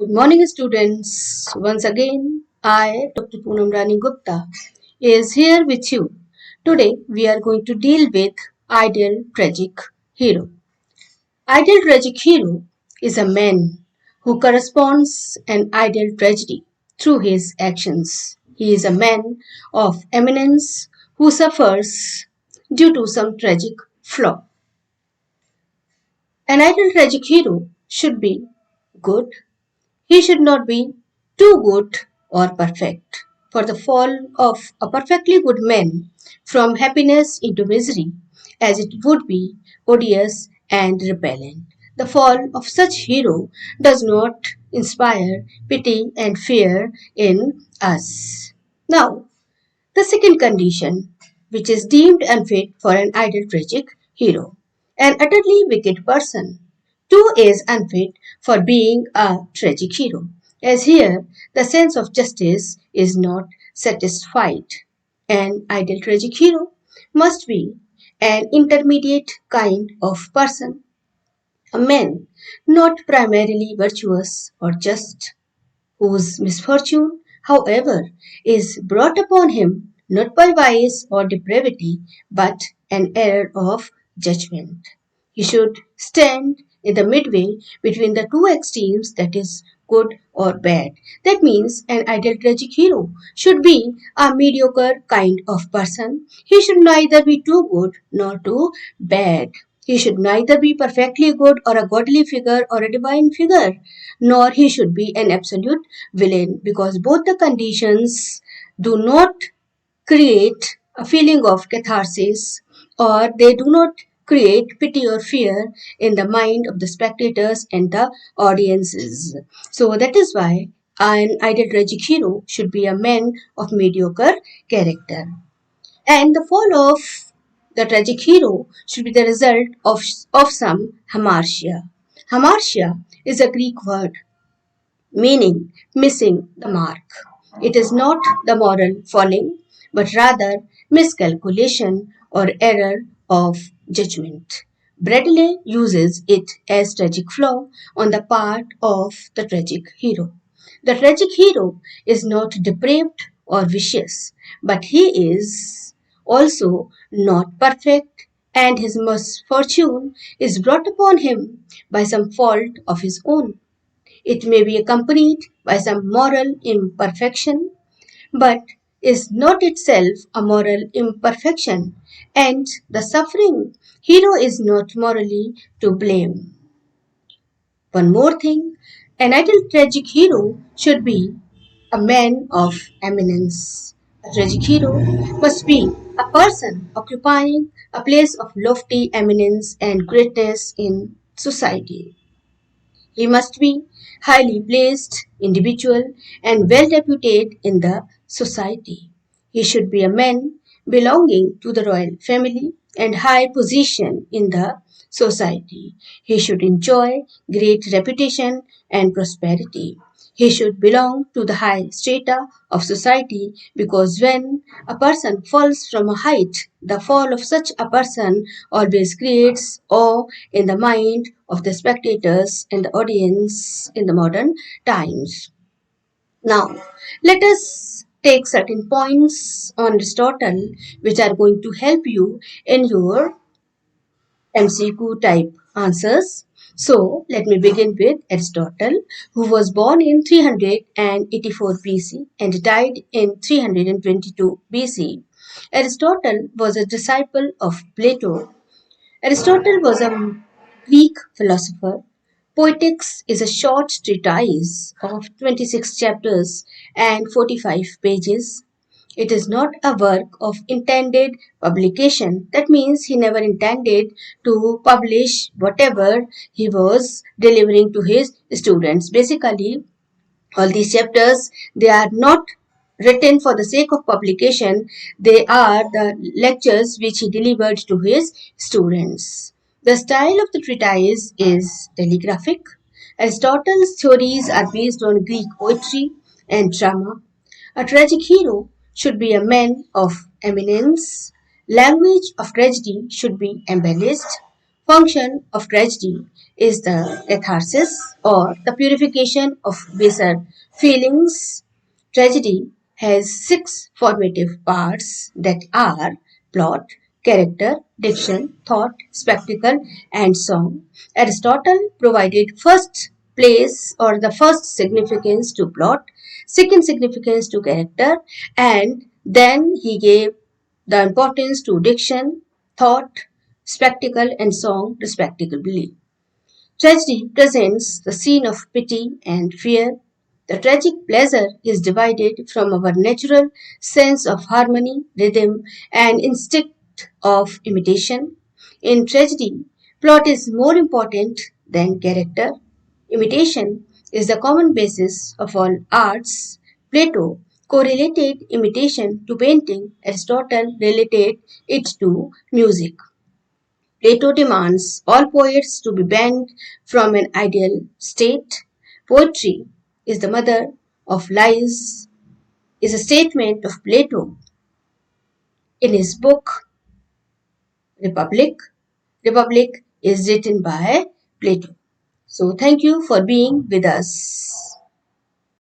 Good morning, students. Once again, I, Dr. Poonam Rani Gupta, is here with you. Today, we are going to deal with ideal tragic hero. Ideal tragic hero is a man who corresponds an ideal tragedy through his actions. He is a man of eminence who suffers due to some tragic flaw. An ideal tragic hero should be good. He should not be too good or perfect. For the fall of a perfectly good man from happiness into misery, as it would be odious and repellent. The fall of such hero does not inspire pity and fear in us. Now, the second condition, which is deemed unfit for an ideal tragic hero, an utterly wicked person. Two is unfit for being a tragic hero, as here the sense of justice is not satisfied. An ideal tragic hero must be an intermediate kind of person, a man not primarily virtuous or just, whose misfortune, however, is brought upon him not by vice or depravity, but an error of judgment. He should stand in the midway between the two extremes, that is, good or bad. That means an ideal tragic hero should be a mediocre kind of person. He should neither be too good nor too bad. He should neither be perfectly good or a godly figure or a divine figure, nor he should be an absolute villain, because both the conditions do not create a feeling of catharsis, or they do not create pity or fear in the mind of the spectators and the audiences. So that is why an ideal tragic hero should be a man of mediocre character. And the fall of the tragic hero should be the result of some hamartia. Hamartia is a Greek word meaning missing the mark. It is not the moral falling, but rather miscalculation or error of judgment. Bradley uses it as tragic flaw on the part of the tragic hero. The tragic hero is not depraved or vicious, but he is also not perfect, and his misfortune is brought upon him by some fault of his own. It may be accompanied by some moral imperfection, but is not itself a moral imperfection, and the suffering hero is not morally to blame. One more thing, an ideal tragic hero should be a man of eminence. A tragic hero must be a person occupying a place of lofty eminence and greatness in society. He must be highly placed individual and well reputed in the society. He should be a man belonging to the royal family and high position in the society. He should enjoy great reputation and prosperity. He should belong to the high strata of society, because when a person falls from a height, the fall of such a person always creates awe in the mind of the spectators and the audience in the modern times. Now, let us take certain points on Aristotle which are going to help you in your MCQ type answers. So, let me begin with Aristotle, who was born in 384 BC and died in 322 BC. Aristotle was a disciple of Plato. Aristotle was a Greek philosopher. Poetics is a short treatise of 26 chapters and 45 pages. It is not a work of intended publication. That means he never intended to publish whatever he was delivering to his students. Basically, all these chapters, they are not written for the sake of publication. They are the lectures which he delivered to his students. The style of the treatise is telegraphic. Aristotle's theories are based on Greek poetry and drama. A tragic hero should be a man of eminence. Language of tragedy should be embellished. function of tragedy is the catharsis or the purification of baser feelings. Tragedy has six formative parts that are plot, character, diction, thought, spectacle, and song. Aristotle provided first place or the first significance to plot, second significance to character, and then he gave the importance to diction, thought, spectacle, and song, respectively. Tragedy presents the scene of pity and fear. The tragic pleasure is divided from our natural sense of harmony, rhythm, and instinct of imitation. In tragedy, plot is more important than character. Imitation is the common basis of all arts. Plato correlated imitation to painting, Aristotle related it to music. Plato demands all poets to be banned from an ideal state. Poetry is the mother of lies, is a statement of Plato in his book Republic. Republic is written by Plato. So thank you for being with us.